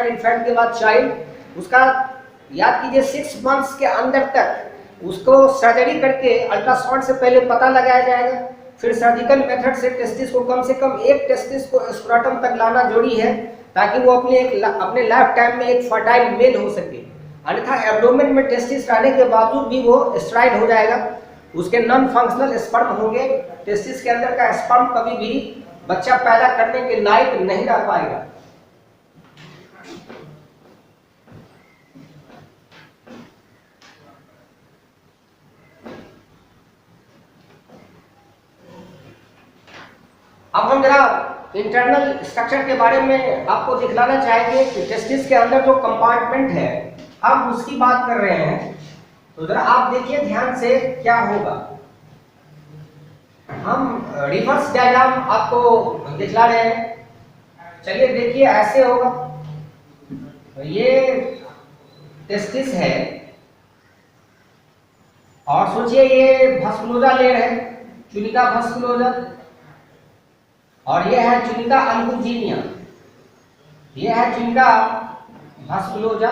Infant के बाद child, उसका याद कीजिए 6 मंथ्स के अंदर तक उसको सर्जरी करके अल्ट्रासाउंड से पहले पता लगाया जाएगा। फिर सर्जिकल मेथड से टेस्टिस को कम से कम एक टेस्टिस को स्क्रोटम तक लाना जरूरी है ताकि वो अपने लाइफ टाइम में एक फर्टाइल मेल हो सके। अन्यथा एब्डोमेन में टेस्टिस रहने के बावजूद भी वो स्टेराइल हो जाएगा, उसके नॉन फंक्शनल स्पर्म होंगे, टेस्टिस के अंदर का स्पर्म कभी भी बच्चा पैदा करने के लायक नहीं रह पाएगा। अब हम जरा इंटरनल स्ट्रक्चर के बारे में आपको दिखलाना चाहेंगे कि टेस्टिस के अंदर जो कंपार्टमेंट है हम उसकी बात कर रहे हैं, तो जरा आप देखिए ध्यान से क्या होगा। हम रिवर्स डायग्राम आपको दिखला रहे हैं, चलिए देखिए ऐसे होगा। ये टेस्टिस है और सोचिए ये भस्कुलोजा लेयर है, चुनिका भस्कुलोजा, और ये है चुनिका अल्बुजिनिया, ये है चुनिका भस्कुलोजा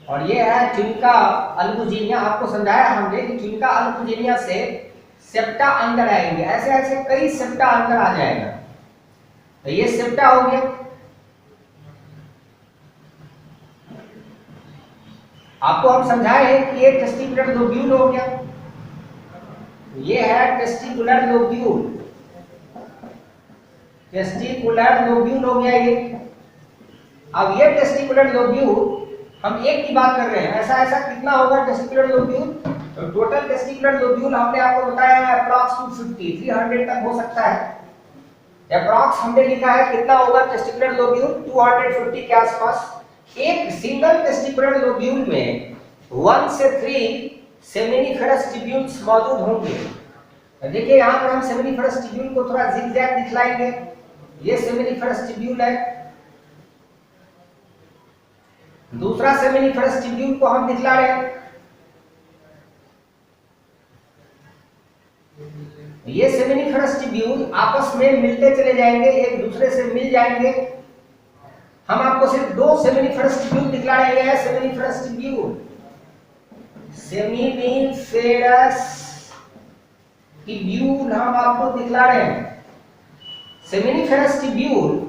और ये है चुनिका अल्बुजिनिया। आपको समझाया हमने कि चुनिका अल्बुजिनिया से सेप्टा अंदर आएंगे, ऐसे ऐसे कई सेप्टा अंदर आ जाएगा। तो ये सेप्टा हो गया। आपको हम समझाए कि ये टेस्टिकुलर लोब्यूल हो गया, ये है टेस्टिकुलर लोब्यूल, टेस्टिकुलर लोब्यूल हो गया ये। अब ये टेस्टिकुलर लोब्यूल हम एक की बात कर रहे हैं, ऐसा ऐसा कितना होगा टेस्टिकुलर लोब्यूल? तो टोटल टेस्टिकुलर लोब्यूल हमने आपको बताया है अप्रॉक्स 250 300 तक हो सकता है। अप्रॉक्स हमने लिखा है कितना होगा टेस्टिकुलर लोब्यूल 250 के आसपास। एक सिंगल टेस्टिकुलर लोब्यूल में 1 से 3 सेमिनिफेरस ट्यूब्यूल्स मौजूद होंगे। देखिए यहाँ पर हम सेमिनिफेरस ट्यूब्यूल को थोड़ा जिगजैग दिखलाएंगे। ये सेमिनिफेरस ट्यूब्यूल है, दूसरा सेमिनिफेरस ट्यूब्यूल को हम दिखला रहे हैं। ये सेमिनिफेरस ट्यूब्यूल आपस में मिलते चले जाएंगे, एक दूसरे से मिल जाएंगे। हम आपको सिर्फ 2 सेमिनिफेरस ट्यूब्यूल दिखला रहे हैं। सेमिनिफेरस ट्यूब्यूल, सेमिनिफेरस ट्यूब्यूल हम आपको दिखला रहे हैं। सेमिनिफेरस ट्यूब्यूल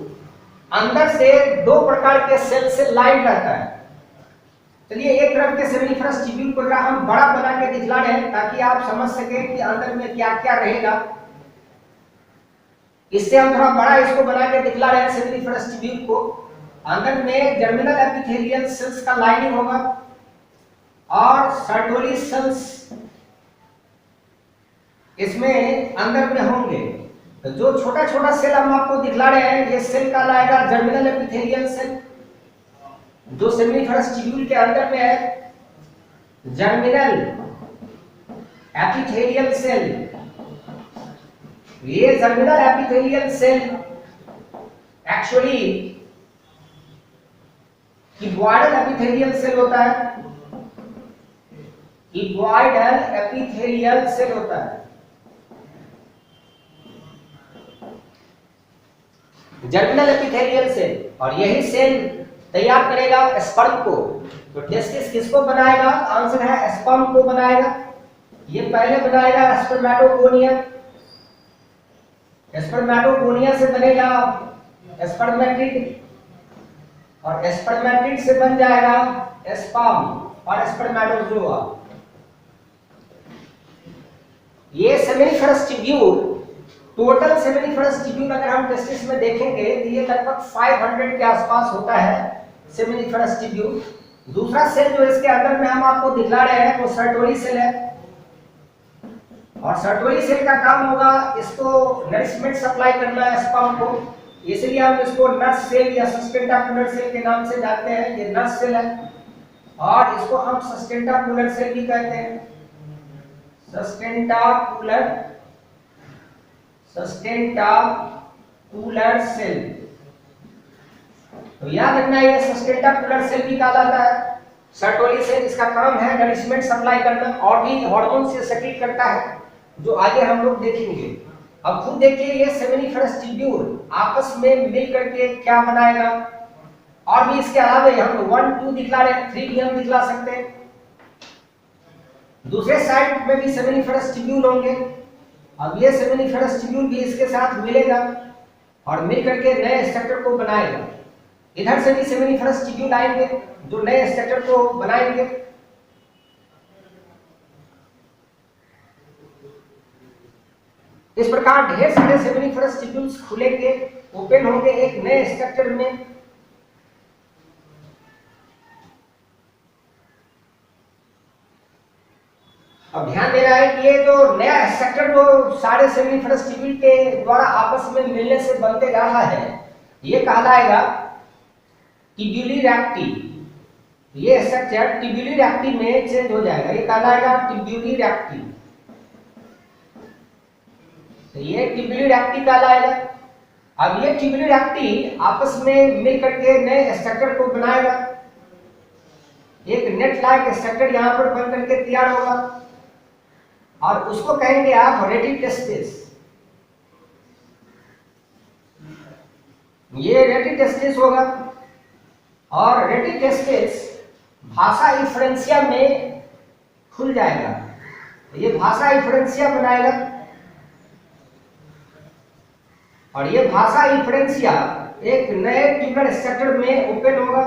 अंदर से 2 प्रकार के सेल से लाइन रहता है। चलिए एक तरफ के सेमिनिफेरस ट्यूब्यूल को हम बड़ा बना के दिखला रहे हैं ताकि आप समझ सकें कि अंदर में क्या क्या रहेगा। इससे हम थोड़ा बड़ा इसको बना के दिखला रहे हैं सेमिनिफेरस ट्यूब्यूल को। अंदर में जर्मिनल एपिथेलियल सेल्स का लाइनिंग होगा और सर्टोली सेल्स इसमें अंदर में होंगे। तो जो छोटा छोटा सेल हम आपको दिखला रहे हैं ये सेल का लाएगा जर्मिनल एपिथेलियल सेल, जो सेमिनिफेरस ट्यूब्यूल के अंदर में है जर्मिनल एपिथेलियल सेल। ये germinal epithelial cell actually cuboidal epithelial cell होता है, क्यूबॉइडल एपिथेलियल सेल होता है। जर्मिनल एपिथेलियल सेल, और यही सेल तैयार करेगा स्पर्म को। तो टेस्टिस किसको बनाएगा? आंसर है स्पर्म को बनाएगा। ये पहले बनाएगा स्पर्मेटोगोनिया, स्पर्मेटोगोनिया से बनेगा स्पर्मेटिड, और स्पर्मेटिड से बन जाएगा स्पर्म और स्पर्मेटोजोआ। ये seminiferous tubule, total seminiferous tubule अगर हम टेस्टिस में देखेंगे तो ये लगभग 500 के आसपास होता है सेमिनिफेरस ट्यूब्यूल। दूसरा सेल जो इसके अंदर में हम आपको दिखला रहे हैं वो सर्टोली सेल है, और सर्टोली सेल का काम होगा इसको नरिशमेंट सप्लाई करना है स्पर्म को, इसलिए हम इसको नर्स सेल या सस्टेंटाकुलर सेल के नाम से जानते हैं। ये नर्स सेल है और इसको हम सस्टेंटाकुलर सेल भी कहते हैं। सस्टेंटाकुलर सेल, तो याद रखना ये सस्टेंटाकुलर सेल भी कहलाता है। सर्टोली सेल इसका काम है नरिशमेंट सप्लाई करना, और भी हार्मोन से सेक्रेट करता है जो आगे हम लोग देखेंगे। अब खुद देखिए ये सेमिनिफेरस ट्यूब्यूल आपस में मिल करके क्या बनाएगा, और भी इसके अलावा हम 1 2 दिखला रहे हैं, 3 भी हम दिखला सकते हैं। दूसरे साइड में भी सेमिनिफरस ट्यूब्यूल होंगे। अब ये सेमिनिफरस ट्यूब्यूल भी इसके साथ मिलेगा और मिल करके नए स्ट्रक्चर को बनाएगा। इधर से भी सेमिनिफरस ट्यूब्यूल आएंगे जो नए स्ट्रक्चर को बनाएंगे। इस प्रकार ढेर सारे सेमिनिफरस ट्यूब्यूल्स खुलेंगे, ओपन होंगे एक नए स्ट्रक्चर में। अब ध्यान देना है कि ये जो नया स्ट्रक्चर जो सारे सेमिनिफरस ट्यूब्यूल के द्वारा आपस में मिलने से बनते जा रहा है, ये कहलाएगा ट्यूब्यूली रैक्टी। ये स्ट्रक्चर ट्यूब्यूली रैक्टी में चेंज हो जाएगा, ये कहलाएगा ट्यूब्यूली रैक्टी। तो ये ट्यूब्यूली रैक्टी कहलाएगा। अब ये ट्यूब्यूली रैक्टी आपस में मिल करके नए स्ट्रक्चर को बनाएगा। एक नेट लाइक स्ट्रक्चर यहां पर बन करके तैयार होगा और उसको कहेंगे आप रेटिटेस्टिस। ये रेटिटेस्टिस होगा और रेटिटेस्टिस भाषा इफ्रेंसिया में खुल जाएगा। ये भाषा इफ्रेंसिया बनाएगा और ये भाषा इफ्रेंसिया एक नए ट्यूबुलर स्ट्रक्चर में ओपन होगा।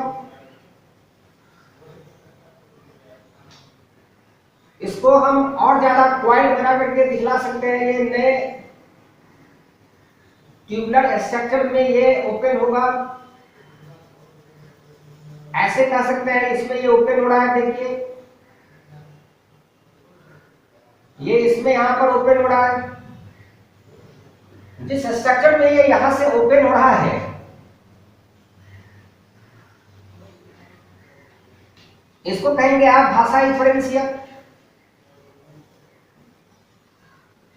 इसको हम और ज्यादा क्वाइल बना करके दिखला सकते हैं। ये नए ट्यूबुलर स्ट्रक्चर में ये ओपन होगा, ऐसे कह सकते हैं। इसमें ये ओपन हो रहा है, देखिए ये इसमें यहां पर ओपन हो रहा है। जिस स्ट्रक्चर में ये यहां से ओपन हो रहा है, इसको कहेंगे आप भाषा इफ्रेंसिया।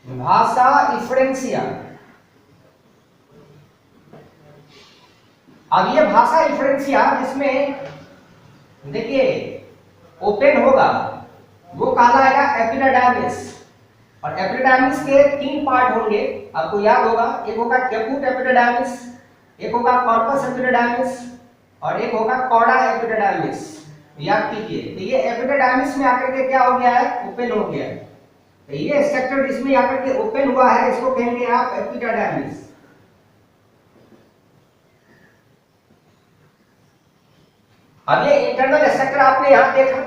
भाषा इफ्रेंसिया। अब ये भाषा इफ्रेंसिया जिसमें देखिए ओपन होगा वो कहलाएगा एपिडाडर्मिस। और एपिडाडर्मिस के 3 पार्ट होंगे, आपको याद होगा। एक होगा कैपूट एपिडाडर्मिस, एक होगा कॉर्पस एपिडाडर्मिस और एक होगा कॉडा एपिडाडर्मिस। याद कीजिए। तो ये एपिडाडर्मिस में आकर के क्या हो गया है, ओपन हो गया है। तो ये स्ट्रक्चर जिसमें आकर के ओपन हुआ है इसको कहेंगे आप एपिडाडर्मिस। अब ये इंटरनल स्ट्रक्चर आपने यहां देखा,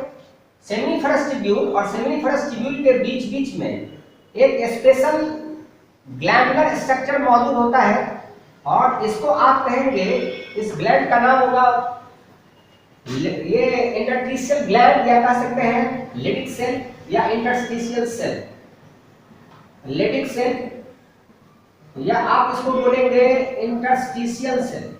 सेमिनिफरस ट्यूब्यूल और सेमिनिफरस ट्यूब्यूल के बीच बीच में एक स्पेशल ग्लैंडुलर स्ट्रक्चर मौजूद होता है और इसको आप कहेंगे, इस ग्लैंड का नाम होगा, ये इंटरस्टिशियल ग्लैंड या कह सकते हैं लिटिक सेल या इंटरस्टिशियल सेल। लिटिक सेल या आप इसको बोलेंगे इंटरस्टिशियल सेल।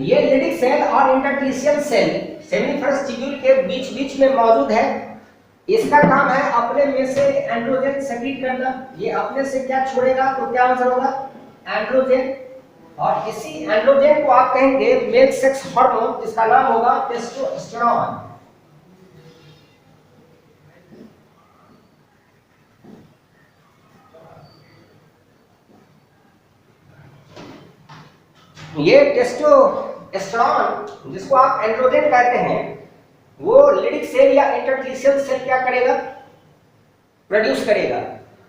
ये लिटिक सेल और इंटरस्टिशियल सेल सेमिनिफरस ट्यूब्यूल के बीच बीच में मौजूद है। इसका काम है अपने में से एंड्रोजन सेक्रीट करना। ये अपने से क्या छोड़ेगा, तो क्या आंसर होगा, एंड्रोजन। और इसी एंड्रोजन को आप कहेंगे मेल सेक्स हार्मोन, जिसका नाम होगा टेस्टोस्टेरोन। ये टेस्टोस्टेरोन जिसको आप एंड्रोजन कहते हैं, वो लिटिक सेल या इंटरस्टिशियल सेल क्या करेगा, प्रोड्यूस करेगा।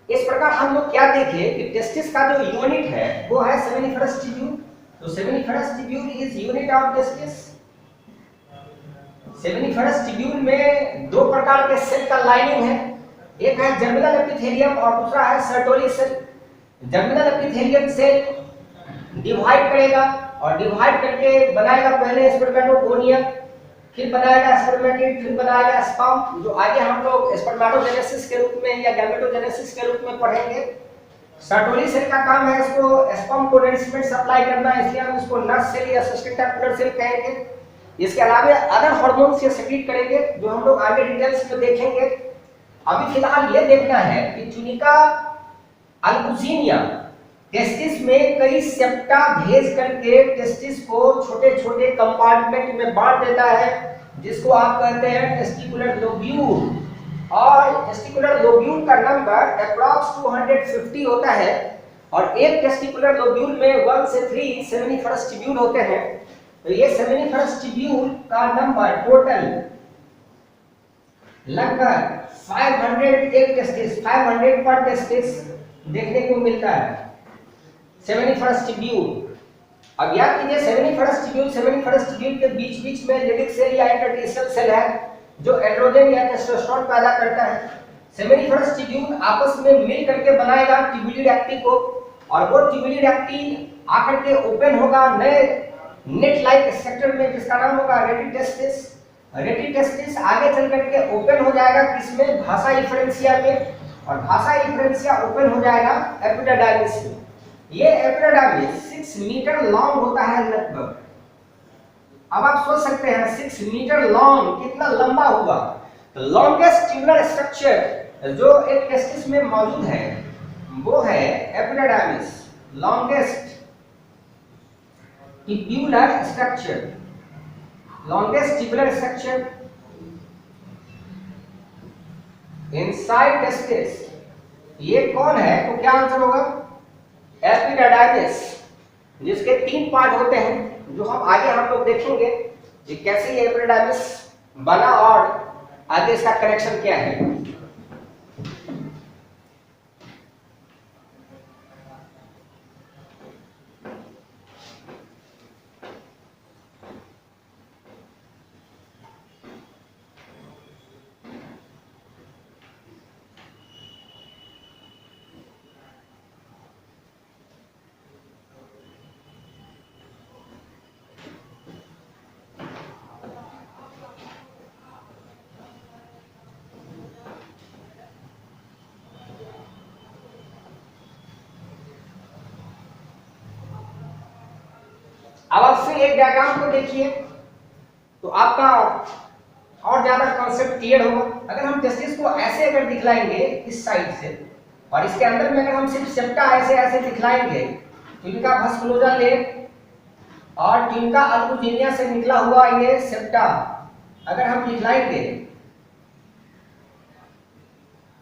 इस प्रकार हम लोग क्या देखें कि टेस्टिस का जो यूनिट है वो है सेमिनिफरस ट्यूब्यूल। तो seminiferous tubule is unit of testis. Seminiferous tubule में 2 प्रकार के सेल का लाइनिंग है, एक है जर्मिनल एपिथेलियम और दूसरा है Sertoli cell. Germinal epithelium cell divide करेगा और डिवाइड करके बनाएगा पहले स्पर्मेटोगोनियम, फिर बनाएगा स्पर्मेटिड, फिर बनाएगा स्पर्म, जो आगे हम लोग स्पर्मेटोजेनेसिस के रूप में या गैमेटोजेनेसिस के रूप में पढ़ेंगे। सर्टोली सेल का काम है इसको स्पर्म को नरिशमेंट सप्लाई करना, इसलिए हम इसको नर्स सेल या सस्टेनेबल सेल कहेंगे। इसके अलावा अदर हार्मोन्स ये सेक्रीट करेंगे, जो हम लोग आगे डिटेल्स में देखेंगे। अभी फिलहाल ये देखना है कि ट्यूनिका अल्बुजिनिया टेस्टिस में कई सेप्टा भेज करके टेस्टिस को छोटे छोटे कंपार्टमेंट में बांट देता है, जिसको आप कहते हैं टेस्टिकुलर लोब्यूल। और टेस्टिकुलर लोब्यूल का नंबर अप्रॉक्स 250 होता है और एक टेस्टिकुलर लोब्यूल में 1 से 3 सेमिनिफरस ट्यूब्यूल होते हैं। तो ये सेमिनिफरस ट्यूब्यूल का नंबर टोटल लगभग 500 एक टेस्टिस 500 पर टेस्टिस देखने को मिलता है सेमिनिफरस ट्यूब्यूल। अब याद कीजिए सेमिनिफरस ट्यूब्यूल के बीच बीच में लिडिक सेल या इंटरस्टिशियल सेल है जो एंड्रोजन या टेस्टोस्टेरोन पैदा करता है। सेमिनिफरस ट्यूब्यूल आपस में मिल करके बनाएगा ट्यूबुलिडैक्टी को, और वो ट्यूबुलिडैक्टी आकर के ओपन होगा नए नेट लाइक स्ट्रक्चर में जिसका नाम होगा रेटिटेस्टिस। रेटिटेस्टिस आगे चल करके ओपन हो जाएगा किसमें, भाषा इफरेंशिया में, और भाषा इफरेंशिया ओपन हो जाएगा एपिडार्मिस में। ये एपिडार्मिस 6 मीटर लॉन्ग होता है लगभग। अब आप सोच सकते हैं 6 मीटर लॉन्ग कितना लंबा हुआ। तो लॉन्गेस्ट ट्यूबुलर स्ट्रक्चर जो एक टेस्टिस में मौजूद है वो है epididymis, longest tubular structure, longest tubular structure inside testis. ये कौन है तो क्या आंसर होगा, एपिडार्मिस, जिसके 3 पार्ट होते हैं जो हम लोग देखेंगे कि कैसे ये एपिडार्मिस बना और आगे इसका कनेक्शन क्या है। अब आप फिर एक डायग्राम को देखिए तो आपका और ज्यादा कॉन्सेप्ट क्लियर होगा। अगर हम टेस्टिस को ऐसे अगर दिखलाएंगे इस साइड से, और इसके अंदर में अगर हम सिर्फ सेप्टा ऐसे ऐसे दिखलाएंगे तो इनका भस्कुलोजा लेग और ट्यूनिका अल्बुजिनिया से निकला हुआ ये सेप्टा अगर हम दिखलाएंगे,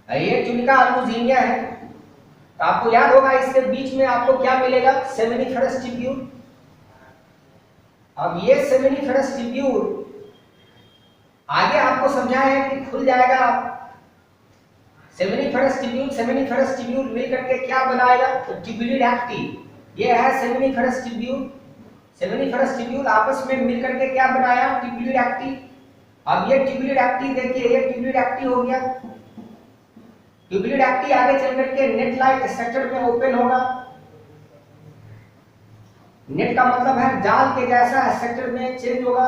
ये ट्यूनिका अल्बुजिनिया है, तो आपको याद होगा इसके बीच में आपको क्या मिलेगा, सेमिनिफरस ट्यूब्यूल। अब ये सेमिनिफरस ट्यूब्यूल आगे आपको समझाया है कि खुल जाएगा। सेमिनिफरस ट्यूब्यूल मिल करके क्या बनाएगा, तो ट्यूबुलिडैक्टी। ये है सेमिनिफरस ट्यूब्यूल आपस में मिल करके क्या बनाया, ट्यूबुलिडैक्टी। अब ये ट्यूबुलिडैक्टी देखिए, ये ट्यूबुलिडैक्टी हो गया। ट्यूबुलिडैक्टी आगे चल करके नेट लाइक स्ट्रक्चर में ओपन होगा। नेट का मतलब है जाल के जैसा स्ट्रक्चर में चेंज होगा,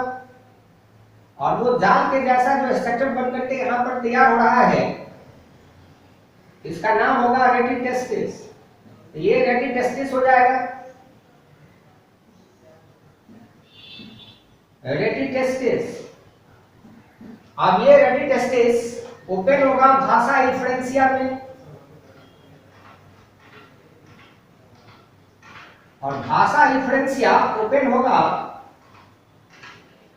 और वो जाल के जैसा जो स्ट्रक्चर बन करके यहाँ पर तैयार हो रहा है इसका नाम होगा रेटिटेस्टिस। ये रेटिटेस्टिस हो जाएगा, रेटिटेस्टिस। अब ये रेटिटेस्टिस ओपन होगा भाषा इफरेंशिया में, और भाषा इफरेंशिया ओपन होगा,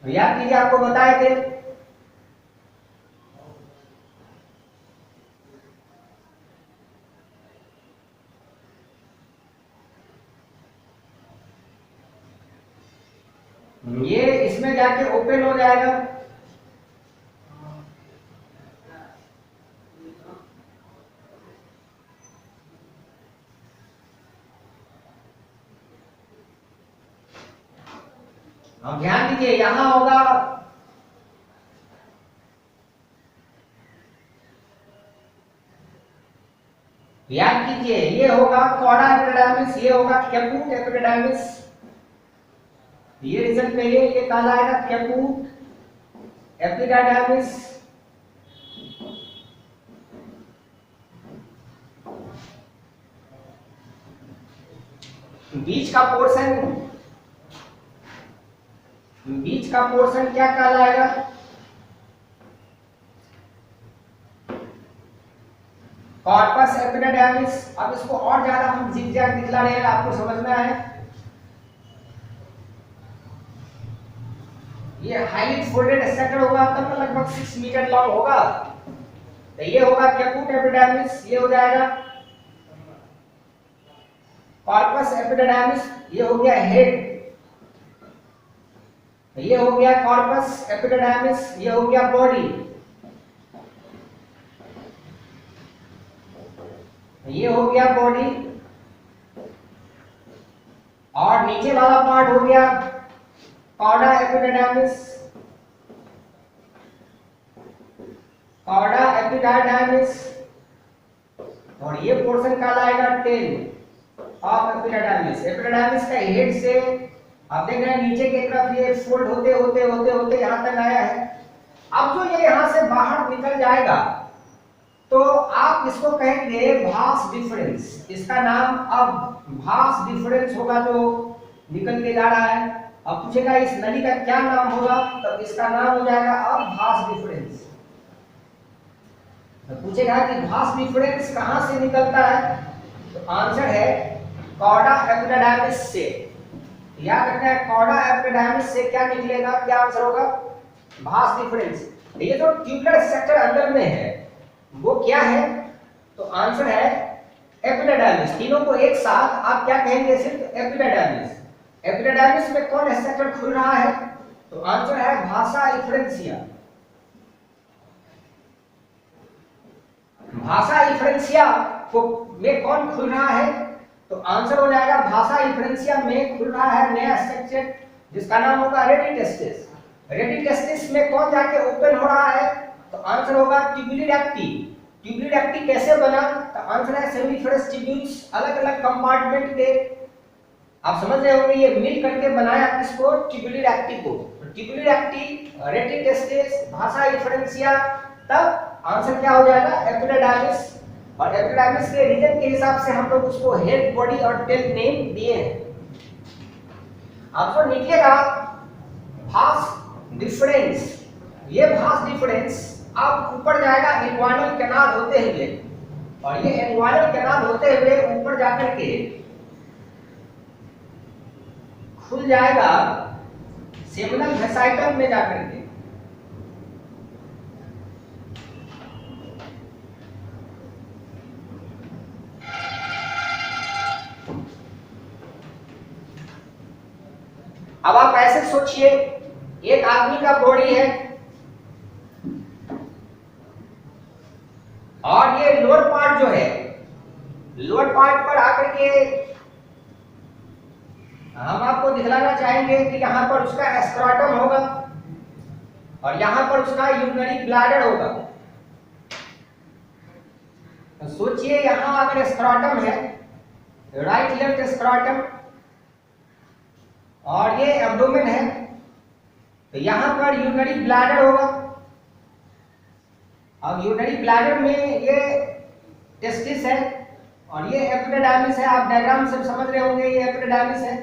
याद कीजिए आपको बताए थे ये इसमें जाके ओपन हो जाएगा। अब ध्यान दीजिए यहां होगा याद कीजिए ये होगा कॉडा एपिडार्मिस, ये होगा कैपूट एपिडार्मिस। ये रिजल्ट में ये कहलाएगा कैपूट एपिडार्मिस। बीच का पोर्शन क्या कहलाएगा, कॉर्पस एपिडार्मिस। अब इसको और ज्यादा हम जिगजैग दिखला रहे हैं, आपको समझना है। ये हाईली फोल्डेड स्ट्रक्चर होगा तब लगभग 6 मीटर लॉन्ग होगा। तो ये होगा कैपूट एपिडार्मिस, ये हो जाएगा। एपिडिडाइमिस, ये हो गया हेड, ये हो गया कॉर्पस एपिडिडाइमिस, ये हो गया बॉडी, ये हो गया बॉडी, और नीचे वाला पार्ट हो गया कॉर्डा एपिडिडाइमिस, कॉर्डा एपिडिडाइमिस, और ये पोर्शन कहलाएगा टेल ऑफ एपिडिडाइमिस। एपिडिडाइमिस का हेड से आप देख रहे हैं नीचे की तरफ ये फोल्ड होते होते होते होते यहां तक आया है। अब जो ये यहां से बाहर निकल जाएगा तो आप इसको कहेंगे भास डिफरेंस। इसका नाम अब भास डिफरेंस होगा जो निकल के जा रहा है। अब पूछेगा इस नली का क्या नाम होगा, तो इसका नाम हो जाएगा अब भास डिफरेंस। तो पूछेगा कि भास डिफरेंस कहां से निकलता है, तो आंसर है कॉर्डा एपिडिडाइमिस से। याद रखना है कॉर्डा एपिडिडाइमिस से क्या निकलेगा, क्या आंसर होगा, भास डिफरेंस। ये जो ट्यूबुलर स्ट्रक्चर अंदर में है वो क्या है, तो आंसर है एपिडिडाइमिस। तीनों को एक साथ आप क्या कहेंगे, सिर्फ एपिडिडाइमिस। एपिडिडाइमिस में कौन स्ट्रक्चर खुल रहा है, तो आंसर है भासा इफरेंसिया। भासा इफरेंसिया को में कौन खुल रहा है, तो आंसर हो जाएगा भासा इफरेंसिया में खुल रहा है नया स्ट्रक्चर जिसका नाम होगा रेडिटेस्टिस। रेडिटेस्टिस में कौन जाके ओपन हो रहा है, तो आंसर होगा ट्यूबुली डक्टी। ट्यूबुली डक्टी कैसे बना, तो आंसर है सेमिफेरस ट्यूब्यूल्स अलग अलग कंपार्टमेंट के, आप समझ रहे होंगे, ये मिल करके बनाया किसको, ट्यूबुली डक्टी को। ट्यूबुली डक्टी, रेडिटेस्टिस, भासा इफरेंसिया, तब आंसर क्या हो जाएगा एपिडिडाइमिस। और एपिडिडाइमिस के रीजन के हिसाब से हम लोग उसको हेड, बॉडी और टेल नेम दिए हैं। अब जो निकलेगा भास डिफरेंस, ये भास डिफरेंस अब ऊपर जाएगा इन्वाइनल कैनाल होते हुए, और ये इन्वाइनल कैनाल होते हुए ऊपर जाकर के खुल जाएगा सेमिनल वेसाइकल में जाकर के। अब आप ऐसे सोचिए, एक आदमी का बॉडी है और ये लोअर पार्ट जो है, लोअर पार्ट पर आकर के हम आपको दिखलाना चाहेंगे कि यहां पर उसका स्क्रोटम होगा और यहां पर उसका यूरिनरी ब्लैडर होगा। तो सोचिए यहां अगर स्क्रोटम है, राइट लेफ्ट स्क्रोटम, और ये एब्डोमेन है, तो यहां पर यूरिनरी ब्लैडर होगा। अब यूरिनरी ब्लैडर में ये टेस्टिस है और ये एपिडिडाइमिस है। आप डायग्राम से समझ रहे होंगे ये एपिडिडाइमिस है।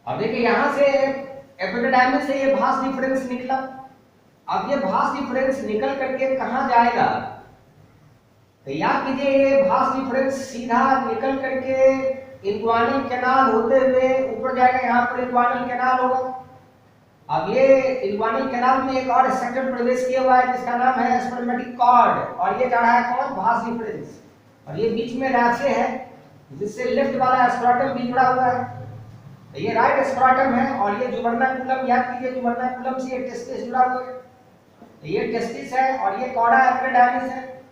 अब देखिए यहां से एपिडिडाइमिस से ये भास डिफरेंस निकला। अब ये भास डिफरेंस निकल करके कहां जाएगा, तो याद कीजिए ये भास डिफरेंस सीधा निकल करके इन्वाइनल कैनाल होते हुए ऊपर जाएगा। यहाँ पर इन्वाइनल कैनाल होगा। अब ये इन्वाइनल कैनाल में एक और स्ट्रक्चर प्रवेश किया हुआ है जिसका नाम है स्पर्मेटिक कॉर्ड, और ये जा रहा है कौन, भास डिफरेंस, और ये बीच में रैफे है जिससे लेफ्ट वाला स्क्रोटम भी जुड़ा हुआ है। तो ये राइट स्क्रोटम है और ये जुबर्नाकुलम, याद कीजिए जुबर्नाकुलम से ये टेस्टिस जुड़ा हुआ है। तो ये टेस्टिस है और ये कॉर्डा एपिडिडाइमिस है।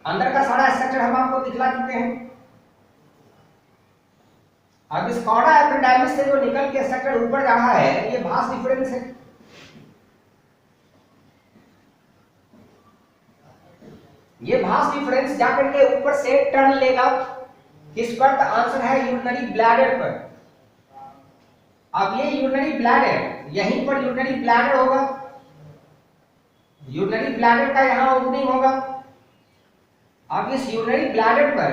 अंदर का सारा स्ट्रक्चर हम आपको दिखला चुके हैं। अब इस कॉर्डा एपिडिडाइमिस से जो निकल के स्ट्रक्चर ऊपर जा रहा है ये भास डिफरेंस है। ये भास डिफरेंस जाकर के ऊपर से टर्न लेगा किस पर, तो आंसर है यूरिनरी ब्लैडर पर। अब ये यूरिनरी ब्लैडर, यहीं पर यूरिनरी ब्लैडर होगा, यूरिनरी ब्लैडर का यहां ओपनिंग होगा। अब इस यूरिनरी ब्लैडर पर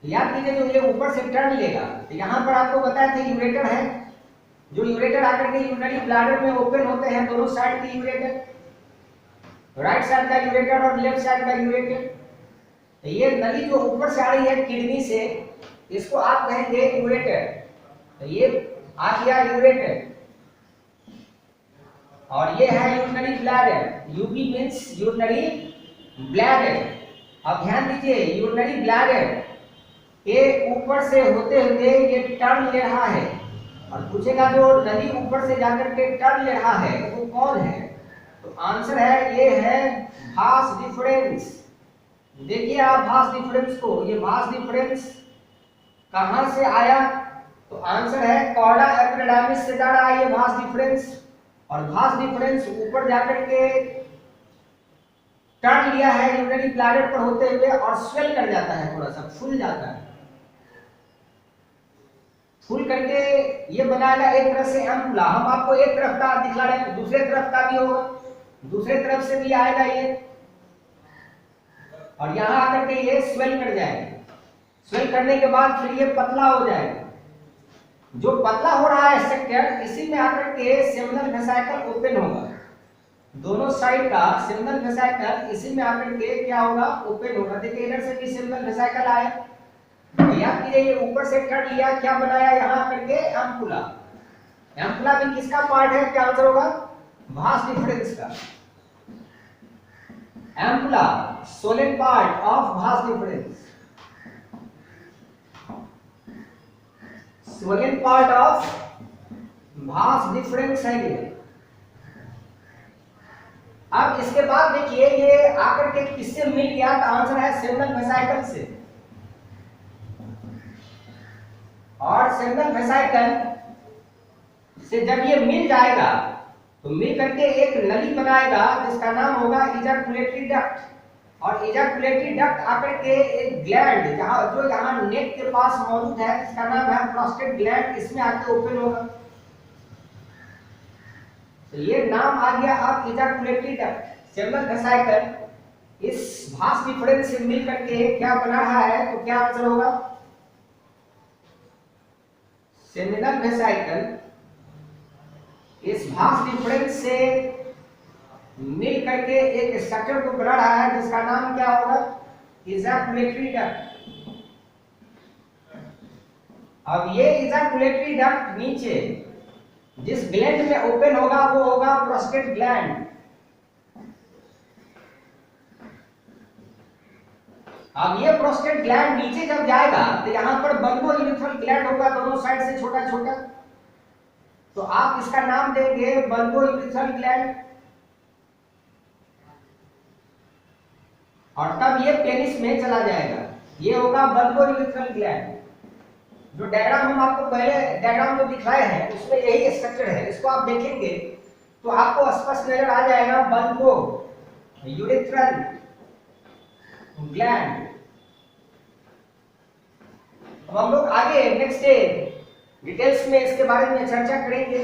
याद कीजिए जो ये ऊपर से टर्न लेगा, तो यहां पर आपको बताया था यूरेटर है, जो यूरेटर आकर के यूरिनरी ब्लैडर में ओपन होते हैं, दोनों साइड के यूरेटर, राइट साइड का यूरेटर और लेफ्ट साइड का यूरेटर। तो ये नली जो ऊपर से आ रही है किडनी से, इसको आप कहेंगे यूरेटर। तो ये आ गया यूरेटर, और ये है urinary bladder. UB means urinary bladder. अब ध्यान दीजिए, यूरिनरी ब्लैडर के ऊपर से होते हुए ये टर्न ले रहा है, और पूछेगा जो नली ऊपर से जाकर के टर्न ले रहा है वो कौन है? तो आंसर है, ये है भास डिफरेंस। देखिए आप भास डिफरेंस को, ये भास डिफरेंस कहां से आया? तो आंसर है कॉर्डा एपिडार्मिस से जा रहा है ये भास डिफरेंस, और भास डिफरेंस ऊपर जाकर के टर्न लिया है यूरिनरी ब्लैडर पर होते हुए, और स्वेल कर जाता है, थोड़ा सा फूल जाता है। फूल करके ये बनाएगा एक तरह से एम्पुला। हम आपको एक तरफ का दिखला रहे हैं, दूसरे तरफ का भी होगा, दूसरे तरफ से भी आएगा ये, और यहां आकर के ये स्वेल कर जाएगा। स्वेल करने के बाद फिर ये पतला हो जाएगा। जो पतला हो रहा है सेक्टर, इसी में आकर के सेमिनल वेसिकल ओपन होगा। दोनों साइड का सेमिनल वेसिकल इसी में आकर के क्या होगा? ओपन होगा। देखिए इधर से भी सेमिनल वेसिकल आया, याद कीजिए ये ऊपर से कट लिया, क्या बनाया यहां करके? एम्पुला। एम्पुला भी किसका पार्ट है? क्या आंसर होगा? भास डिफरेंस का। Ampulla solid part of Bhasa difference, solid part of Bhasa difference है ये। अब इसके बाद देखिए ये आकर के किससे मिल गया? तो आंसर है सेमिनल वेसिकल से। और सेमिनल वेसिकल से जब ये मिल जाएगा तो मिल करके एक नली बनाएगा जिसका नाम होगा इजैकुलेटरी डक्ट, और इजैकुलेटरी डक्ट आकर के एक ग्लैंड जो यहाँ नेक के पास मौजूद है जिसका नाम है प्रोस्टेट ग्लैंड, इसमें आके ओपन होगा। तो ये नाम आ गया अब इजैकुलेटरी डक्ट। सेमिनल वेसिकल इस भास डिफरेंस से मिल करके क्या बना रहा है? तो क्या आंसर होगा? सेमिनल वेसिकल इस भास डिफरेंस से मिल करके एक स्ट्रक्चर को बना रहा है जिसका नाम क्या होगा? Ejaculatory duct. अब ये इजैकुलेटरी डक्ट नीचे जिस ग्लैंड में ओपन होगा वो होगा प्रोस्टेट ग्लैंड। अब ये प्रोस्टेट ग्लैंड नीचे जब जाएगा तो यहां पर बल्बो यूरिथ्रल ग्लैंड होगा, दोनों साइड से छोटा छोटा, तो आप इसका नाम देंगे बल्बो यूरिथ्रल ग्लैंड। और तब ये पेनिस में चला जाएगा, ये होगा बल्बो यूरिथ्रल ग्लैंड। जो डायग्राम हम आपको पहले डायग्राम में दिखाए हैं उसमें यही स्ट्रक्चर है, इसको आप देखेंगे तो आपको स्पष्ट नजर आ जाएगा बल्बो यूरिथ्रल ग्लैंड। अब हम लोग आगे नेक्स्ट डे डिटेल्स में इसके बारे में चर्चा करेंगे।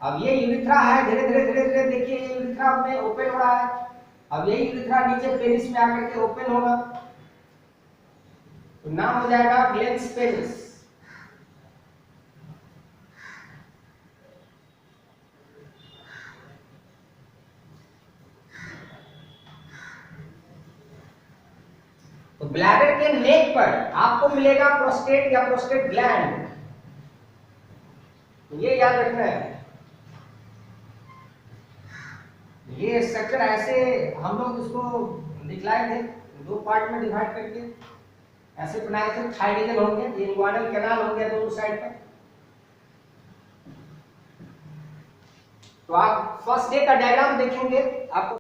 अब ये यूरिथ्रा है, धीरे धीरे देखिए ये यूरिथ्रा में ओपन हो रहा है। अब ये यूरिथ्रा नीचे पेनिस में आकर के ओपन होगा, तो नाम हो जाएगा ग्लेंस पेनिस। तो ब्लैडर के नेक पर आपको मिलेगा प्रोस्टेट या प्रोस्टेट ग्लैंड, ये याद रखना है। ये स्ट्रक्चर ऐसे हम लोग इसको दिखलाए थे, दो पार्ट में डिवाइड करके ऐसे बनाए थे। थायरिजन होंगे, ये इंग्वानल कैनाल हो गया दोनों साइड पे। तो आप फर्स्ट डे का डायग्राम देखेंगे आपको